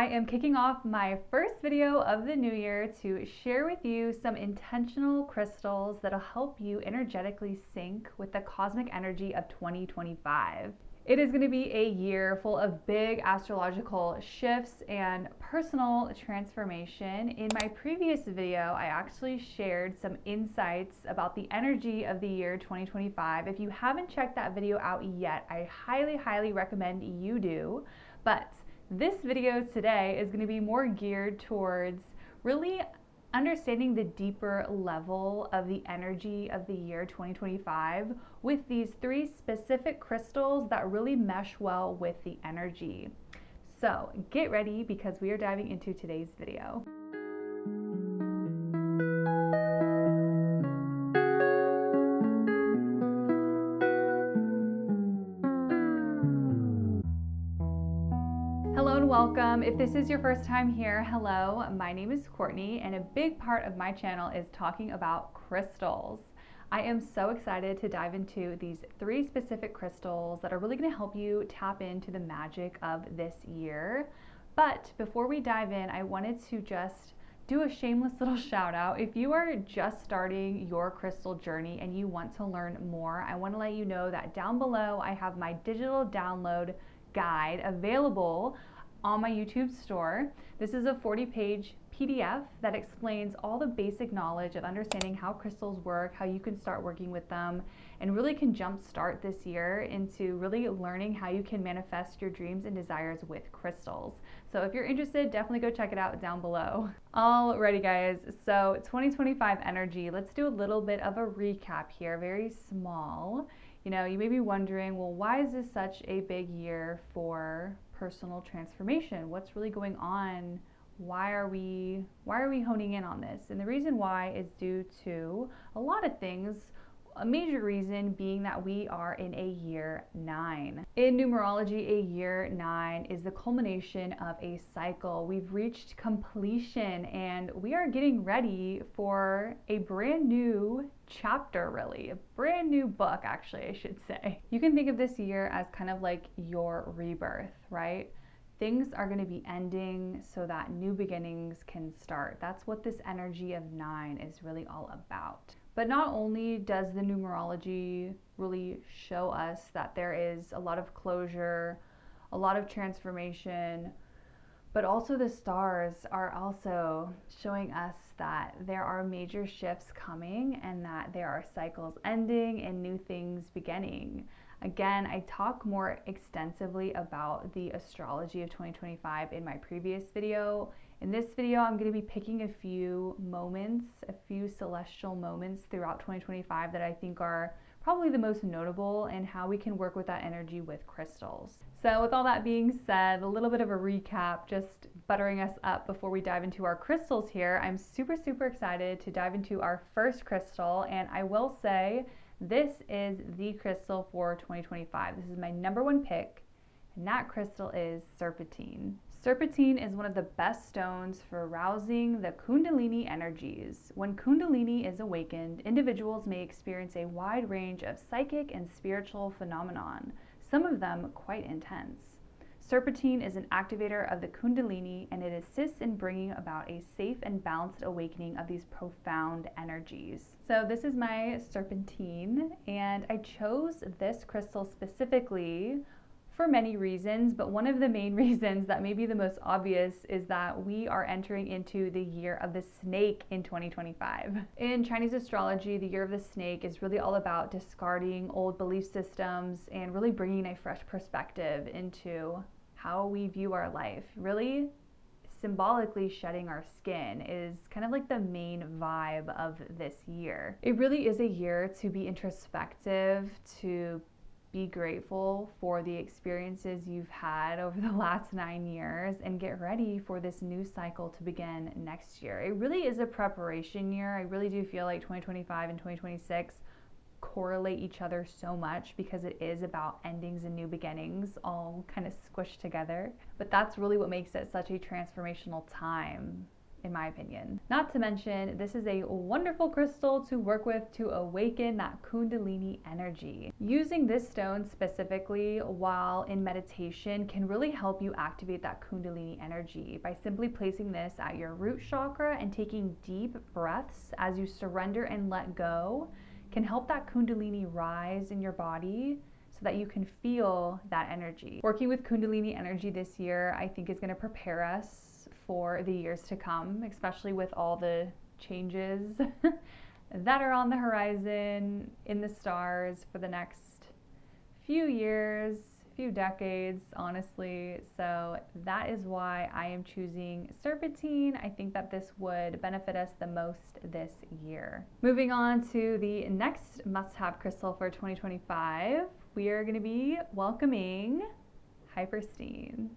I am kicking off my first video of the new year to share with you some intentional crystals that'll help you energetically sync with the cosmic energy of 2025. It is going to be a year full of big astrological shifts and personal transformation. In my previous video, I actually shared some insights about the energy of the year 2025. If you haven't checked that video out yet, I highly recommend you do. But this video today is going to be more geared towards really understanding the deeper level of the energy of the year 2025 with these three specific crystals that really mesh well with the energy. So get ready because we are diving into today's video. Hello and welcome. If this is your first time here, hello, my name is Courtney and a big part of my channel is talking about crystals. I am so excited to dive into these three specific crystals that are really going to help you tap into the magic of this year. But before we dive in, I wanted to just do a shameless little shout out. If you are just starting your crystal journey and you want to learn more, I want to let you know that down below I have my digital download guide available on my YouTube store. This is a 40-page PDF that explains all the basic knowledge of understanding how crystals work, how you can start working with them, and really can jumpstart this year into really learning how you can manifest your dreams and desires with crystals. So if you're interested, definitely go check it out down below. Alrighty guys, so 2025 energy, let's do a little bit of a recap here, very small. You know, you may be wondering, well, why is this such a big year for personal transformation? What's really going on? Why are we honing in on this? And the reason why is due to a lot of things. A major reason being that we are in a year 9. In numerology, a year 9 is the culmination of a cycle. We've reached completion and we are getting ready for a brand new chapter, really. A brand new book, actually, I should say. You can think of this year as kind of like your rebirth, right? Things are going to be ending so that new beginnings can start. That's what this energy of 9 is really all about. But not only does the numerology really show us that there is a lot of closure, a lot of transformation, but also the stars are also showing us that there are major shifts coming and that there are cycles ending and new things beginning. Again, I talk more extensively about the astrology of 2025 in my previous video. In this video, I'm going to be picking a few moments, a few celestial moments throughout 2025 that I think are probably the most notable and how we can work with that energy with crystals. So with all that being said, a little bit of a recap, just buttering us up before we dive into our crystals here. I'm super excited to dive into our first crystal, and I will say this is the crystal for 2025. This is my #1 pick, and that crystal is serpentine. Serpentine is one of the best stones for arousing the Kundalini energies. When Kundalini is awakened, individuals may experience a wide range of psychic and spiritual phenomenon, some of them quite intense. Serpentine is an activator of the Kundalini, and it assists in bringing about a safe and balanced awakening of these profound energies. So this is my serpentine, and I chose this crystal specifically for many reasons, but one of the main reasons that may be the most obvious is that we are entering into the year of the snake in 2025. In Chinese astrology, the year of the snake is really all about discarding old belief systems and really bringing a fresh perspective into how we view our life. Really symbolically shedding our skin is kind of like the main vibe of this year. It really is a year to be introspective, to be grateful for the experiences you've had over the last 9 years and get ready for this new cycle to begin next year. It really is a preparation year. I really do feel like 2025 and 2026 correlate each other so much because it is about endings and new beginnings all kind of squished together. But that's really what makes it such a transformational time. in my opinion. Not to mention, this is a wonderful crystal to work with to awaken that Kundalini energy. Using this stone specifically while in meditation can really help you activate that Kundalini energy by simply placing this at your root chakra and taking deep breaths as you surrender and let go can help that Kundalini rise in your body so that you can feel that energy. Working with Kundalini energy this year, I think is going to prepare us for the years to come, especially with all the changes that are on the horizon in the stars for the next few years, few decades, honestly. So that is why I am choosing serpentine. I think that this would benefit us the most this year. Moving on to the next must-have crystal for 2025, we are going to be welcoming hyperstein.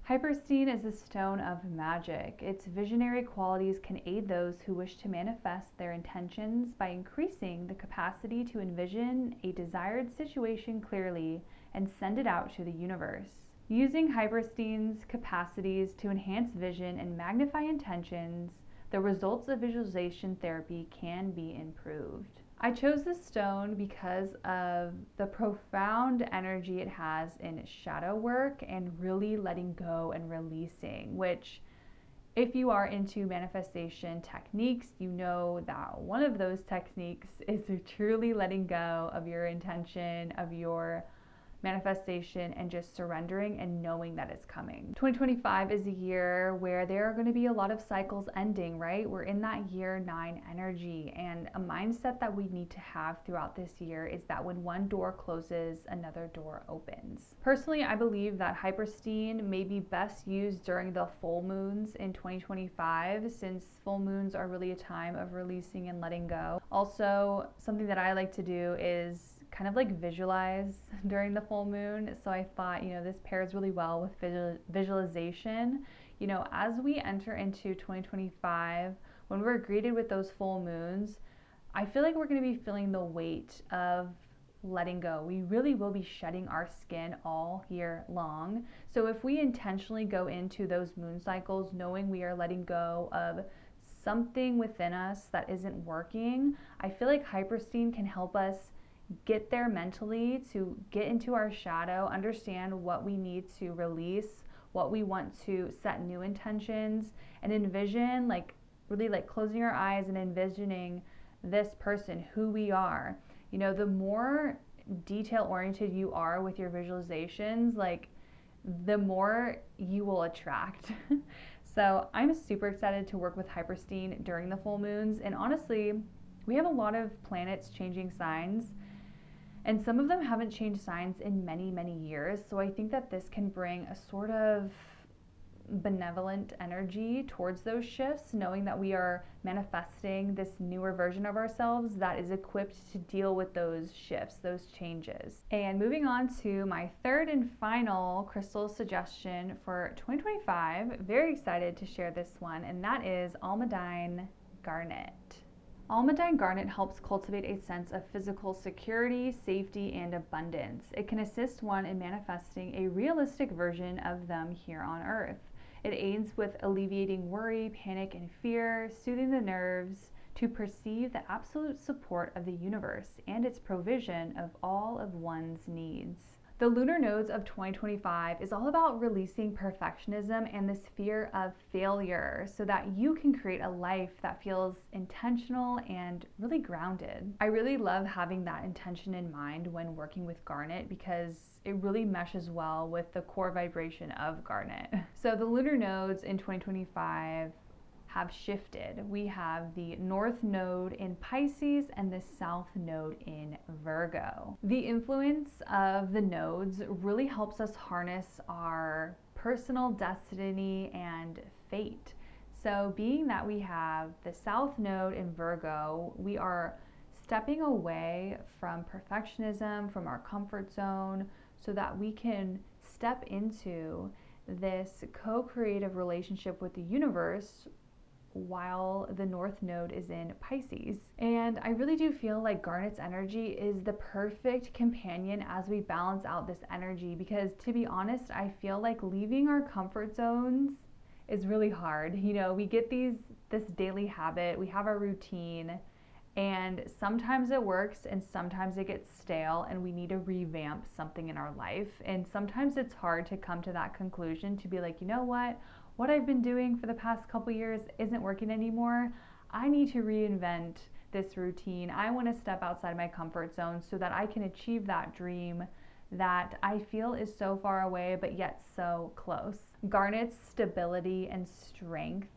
Hyperstein is a stone of magic. Its visionary qualities can aid those who wish to manifest their intentions by increasing the capacity to envision a desired situation clearly and send it out to the universe. Using hyperstein's capacities to enhance vision and magnify intentions, the results of visualization therapy can be improved. I chose this stone because of the profound energy it has in shadow work and really letting go and releasing, which if you are into manifestation techniques, you know that one of those techniques is truly letting go of your intention, of your manifestation, and just surrendering and knowing that it's coming. 2025 is a year where there are going to be a lot of cycles ending, right? We're in that year 9 energy, and a mindset that we need to have throughout this year is that when one door closes, another door opens. Personally, I believe that hyperstein may be best used during the full moons in 2025, since full moons are really a time of releasing and letting go. Also, something that I like to do is kind of like visualize during the full moon. So I thought, this pairs really well with visualization. As we enter into 2025, when we're greeted with those full moons, I feel like we're going to be feeling the weight of letting go. We really will be shedding our skin all year long. So if we intentionally go into those moon cycles knowing we are letting go of something within us that isn't working, I feel like hyperstein can help us get there mentally, to get into our shadow, understand what we need to release, what we want to set new intentions, and envision, really closing our eyes and envisioning this person, who we are. The more detail oriented you are with your visualizations, the more you will attract. So I'm super excited to work with hyperstein during the full moons. And honestly, we have a lot of planets changing signs, and some of them haven't changed signs in many, many years. So I think that this can bring a sort of benevolent energy towards those shifts, knowing that we are manifesting this newer version of ourselves that is equipped to deal with those shifts, those changes. And moving on to my third and final crystal suggestion for 2025, very excited to share this one, and that is almandine garnet. Almandine garnet helps cultivate a sense of physical security, safety, and abundance. It can assist one in manifesting a realistic version of them here on Earth. It aids with alleviating worry, panic, and fear, soothing the nerves to perceive the absolute support of the universe and its provision of all of one's needs. The lunar nodes of 2025 is all about releasing perfectionism and this fear of failure so that you can create a life that feels intentional and really grounded. I really love having that intention in mind when working with garnet because it really meshes well with the core vibration of garnet. So the lunar nodes in 2025 have shifted. We have the North Node in Pisces and the South Node in Virgo. The influence of the nodes really helps us harness our personal destiny and fate. So being that we have the South Node in Virgo, we are stepping away from perfectionism, from our comfort zone, so that we can step into this co-creative relationship with the universe while the North Node is in Pisces. And I really do feel like garnet's energy is the perfect companion as we balance out this energy, because to be honest, I feel like leaving our comfort zones is really hard. We get these this daily habit, we have our routine, and sometimes it works and sometimes it gets stale and we need to revamp something in our life. And sometimes it's hard to come to that conclusion, to be like, you know what I've been doing for the past couple years isn't working anymore. I need to reinvent this routine. I want to step outside my comfort zone so that I can achieve that dream that I feel is so far away but yet so close. Garnet's stability and strength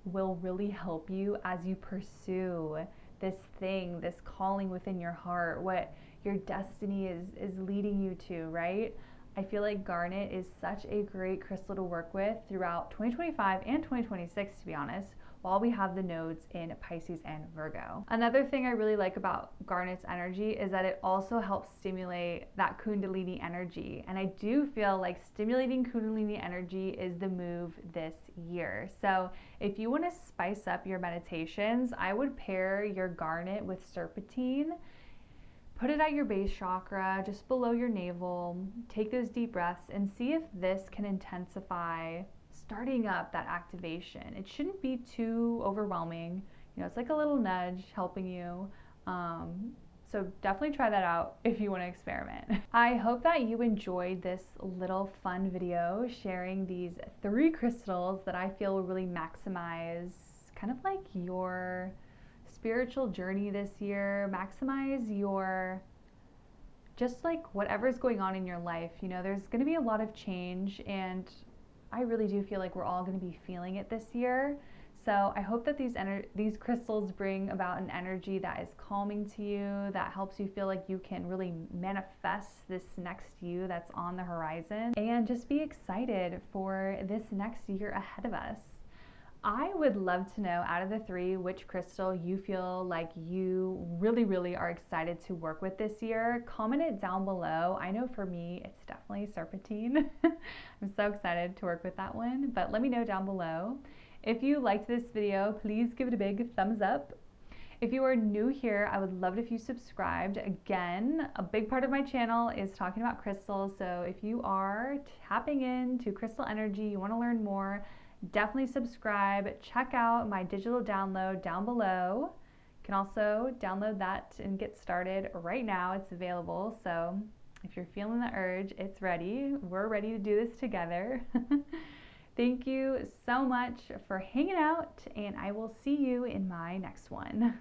will really help you as you pursue this thing, this calling within your heart, what your destiny is leading you to, right? I feel like garnet is such a great crystal to work with throughout 2025 and 2026, to be honest, while we have the nodes in Pisces and Virgo. Another thing I really like about garnet's energy is that it also helps stimulate that kundalini energy. And I do feel like stimulating kundalini energy is the move this year. So if you want to spice up your meditations, I would pair your garnet with serpentine. Put it at your base chakra, just below your navel. Take those deep breaths and see if this can intensify starting up that activation. It shouldn't be too overwhelming. You know, it's like a little nudge helping you. So definitely try that out if you want to experiment. I hope that you enjoyed this little fun video sharing these 3 crystals that I feel will really maximize kind of like your spiritual journey this year, maximize your just like whatever's going on in your life. You know, there's going to be a lot of change, and I really do feel like we're all going to be feeling it this year. So I hope that these crystals bring about an energy that is calming to you, that helps you feel like you can really manifest this next you that's on the horizon, and just be excited for this next year ahead of us. I would love to know, out of the 3, which crystal you feel like you really are excited to work with this year. Comment it down below. I know for me, it's definitely serpentine. I'm so excited to work with that one, but let me know down below. If you liked this video, please give it a big thumbs up. If you are new here, I would love it if you subscribed. Again, a big part of my channel is talking about crystals, so if you are tapping into crystal energy, you want to learn more, definitely subscribe. Check out my digital download down below. You can also download that and get started right now. It's available, so if you're feeling the urge, it's ready. We're ready to do this together. Thank you so much for hanging out, and I will see you in my next one.